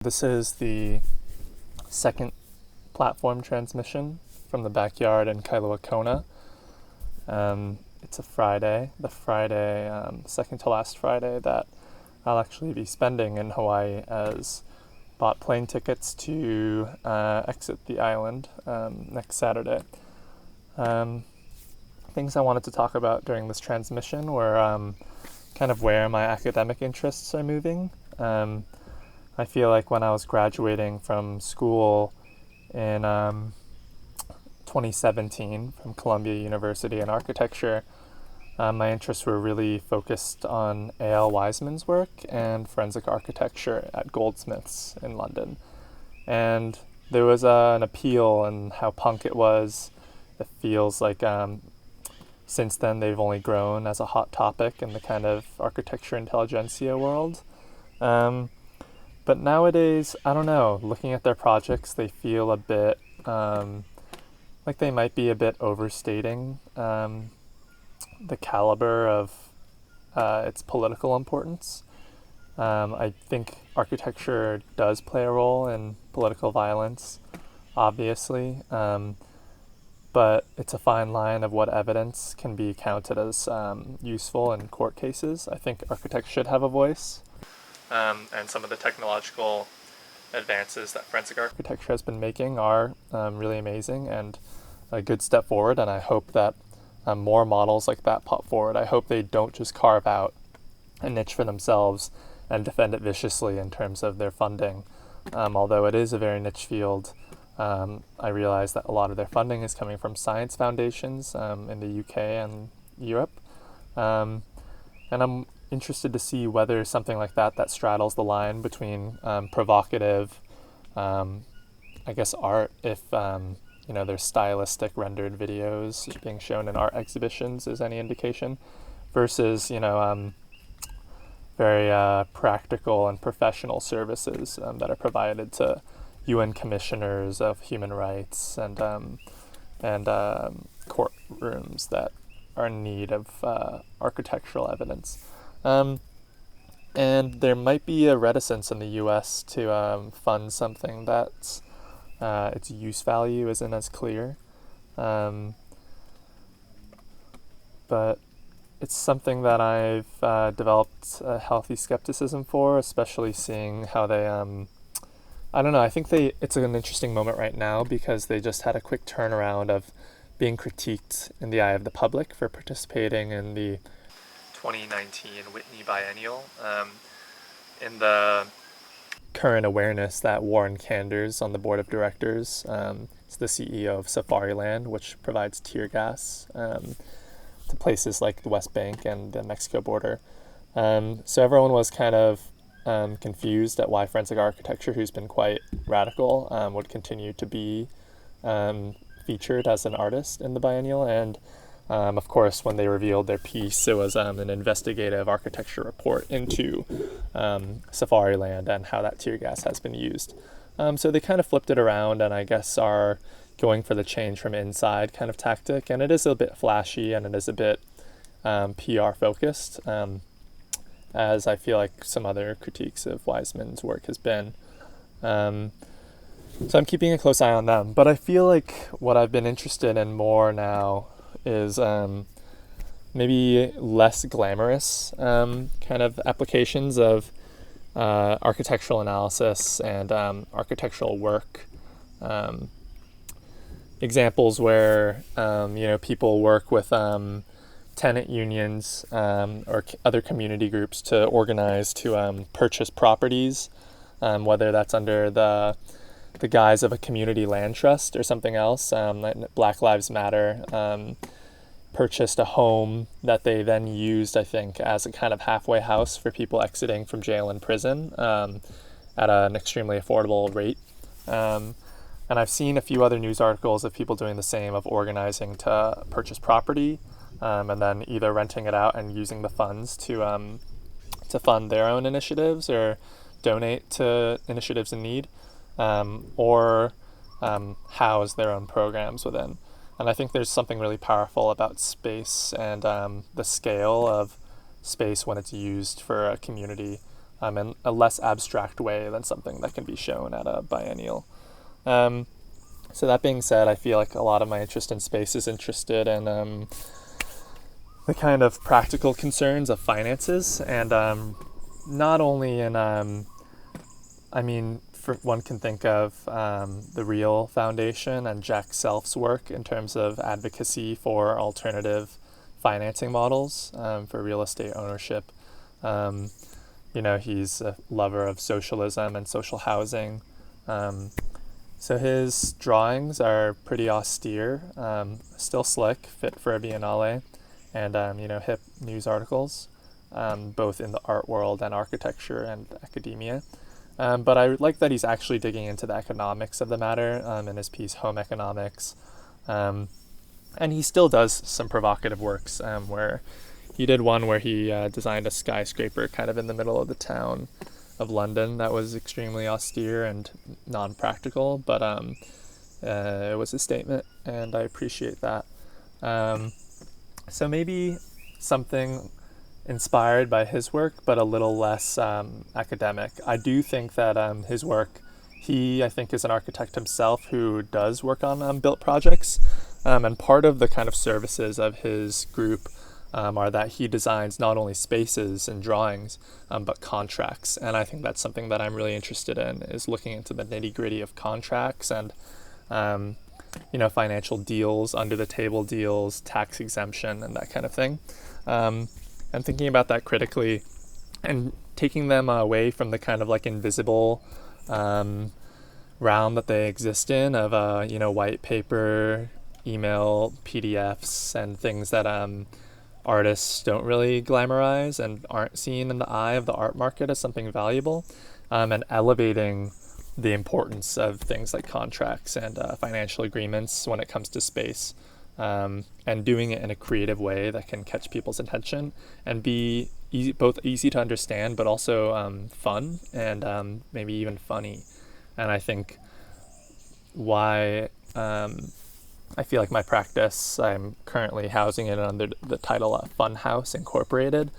This is the second platform transmission from the backyard in Kailua Kona. It's a Friday, second to last Friday that I'll actually be spending in Hawaii, as bought plane tickets to exit the island next Saturday. Things I wanted to talk about during this transmission were kind of where my academic interests are moving. I feel like when I was graduating from school in 2017 from Columbia University in architecture, my interests were really focused on A.L. Wiseman's work and forensic architecture at Goldsmiths in London. And there was an appeal in how punk it was. It feels like since then they've only grown as a hot topic in the kind of architecture intelligentsia world. But nowadays, I don't know, looking at their projects, they feel a bit like they might be a bit overstating the caliber of its political importance. I think architecture does play a role in political violence, obviously, but it's a fine line of what evidence can be counted as useful in court cases. I think architects should have a voice. And some of the technological advances that forensic architecture has been making are really amazing and a good step forward, and I hope that more models like that pop forward. I hope they don't just carve out a niche for themselves and defend it viciously in terms of their funding. Although it is a very niche field, I realize that a lot of their funding is coming from science foundations in the UK and Europe. And I'm interested to see whether something like that straddles the line between provocative, I guess, art, if there's stylistic rendered videos being shown in art exhibitions is any indication, versus very practical and professional services that are provided to UN commissioners of human rights and courtrooms that are in need of architectural evidence. And there might be a reticence in the U.S. to fund something that's its use value isn't as clear. But it's something that I've developed a healthy skepticism for, especially seeing how they, I don't know, I think it's an interesting moment right now because they just had a quick turnaround of being critiqued in the eye of the public for participating in the 2019 Whitney Biennial. In the current awareness that Warren Kanders on the board of directors, is the CEO of Safariland, which provides tear gas to places like the West Bank and the Mexico border. So everyone was kind of confused at why forensic architecture, who's been quite radical, would continue to be featured as an artist in the biennial. And of course, when they revealed their piece, it was an investigative architecture report into Safariland and how that tear gas has been used. So they kind of flipped it around and I guess are going for the change from inside kind of tactic. And it is a bit flashy and it is a bit PR focused, as I feel like some other critiques of Wiseman's work has been. So I'm keeping a close eye on them. But I feel like what I've been interested in more now is maybe less glamorous kind of applications of architectural analysis and architectural work. Examples where people work with tenant unions or other community groups to organize to purchase properties, whether that's under the guise of a community land trust or something else. Like Black Lives Matter purchased a home that they then used, I think, as a kind of halfway house for people exiting from jail and prison at an extremely affordable rate. And I've seen a few other news articles of people doing the same, of organizing to purchase property and then either renting it out and using the funds to fund their own initiatives or donate to initiatives in need. Or house their own programs within. And I think there's something really powerful about space and the scale of space when it's used for a community in a less abstract way than something that can be shown at a biennial. So that being said, I feel like a lot of my interest in space is interested in the kind of practical concerns of finances, and not only in, one can think of the Real Foundation and Jack Self's work in terms of advocacy for alternative financing models for real estate ownership. He's a lover of socialism and social housing. So his drawings are pretty austere, still slick, fit for a biennale, and hip news articles, both in the art world and architecture and academia. But I like that he's actually digging into the economics of the matter in his piece Home Economics. And he still does some provocative works where he did one where he designed a skyscraper kind of in the middle of the town of London that was extremely austere and non-practical, but it was a statement, and I appreciate that. So maybe something inspired by his work, but a little less academic. I do think that his work, I think is an architect himself who does work on built projects, and part of the kind of services of his group are that he designs not only spaces and drawings, but contracts. And I think that's something that I'm really interested in, is looking into the nitty-gritty of contracts and financial deals, under the table deals, tax exemption, and that kind of thing. And thinking about that critically and taking them away from the kind of like invisible realm that they exist in of, white paper, email, PDFs, and things that artists don't really glamorize and aren't seen in the eye of the art market as something valuable, and elevating the importance of things like contracts and financial agreements when it comes to space. And doing it in a creative way that can catch people's attention and be both easy to understand, but also fun and maybe even funny. And I think why I feel like my practice, I'm currently housing it under the title Funhouse Incorporated,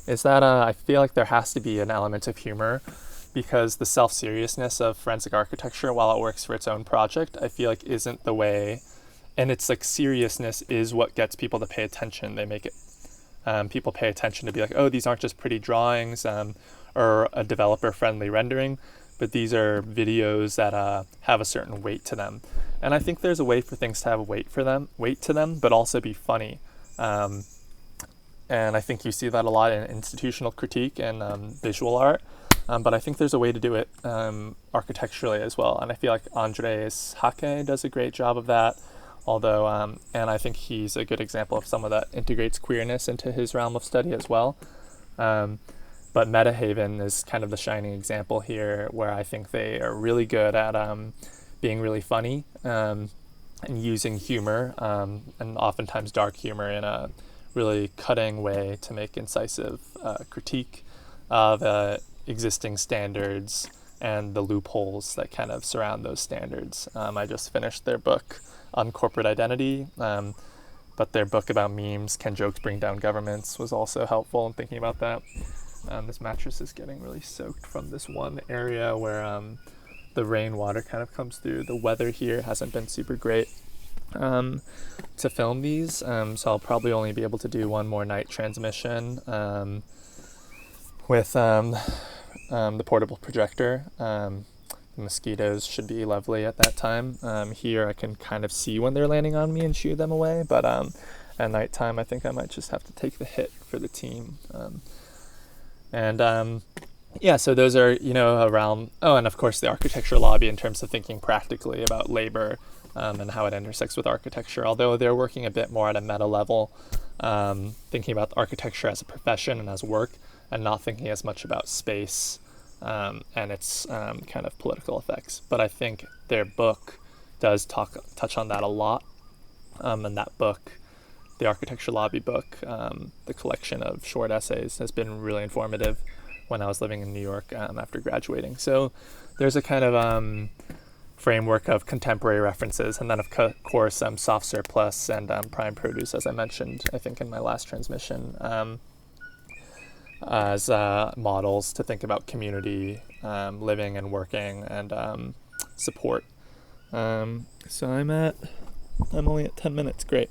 is that I feel like there has to be an element of humor, because the self-seriousness of forensic architecture, while it works for its own project, I feel like isn't the way. And it's like seriousness is what gets people to pay attention. They make it, people pay attention to be like, oh, these aren't just pretty drawings or a developer-friendly rendering, but these are videos that have a certain weight to them. And I think there's a way for things to have weight to them, but also be funny. And I think you see that a lot in institutional critique and visual art. But I think there's a way to do it architecturally as well. And I feel like Andres Hake does a great job of that. Although, and I think he's a good example of someone that integrates queerness into his realm of study as well. But Metahaven is kind of the shining example here, where I think they are really good at being really funny and using humor, and oftentimes dark humor, in a really cutting way to make incisive critique of existing standards and the loopholes that kind of surround those standards. I just finished their book on corporate identity, but their book about memes, Can Jokes Bring Down Governments, was also helpful in thinking about that. This mattress is getting really soaked from this one area where the rainwater kind of comes through. The weather here hasn't been super great to film these, so I'll probably only be able to do one more night transmission with the portable projector. The mosquitoes should be lovely at that time. Here I can kind of see when they're landing on me and shoo them away, but at nighttime I think I might just have to take the hit for the team. So those are, around, and of course the architecture lobby in terms of thinking practically about labor and how it intersects with architecture, although they're working a bit more at a meta level, thinking about architecture as a profession and as work, and not thinking as much about space and its kind of political effects. But I think their book does touch on that a lot. And that book, the Architecture Lobby book, the collection of short essays, has been really informative when I was living in New York after graduating. So there's a kind of framework of contemporary references, and then of course soft surplus and prime produce, as I mentioned, I think in my last transmission. as models to think about community living and working and support. So I'm only at 10 minutes. Great.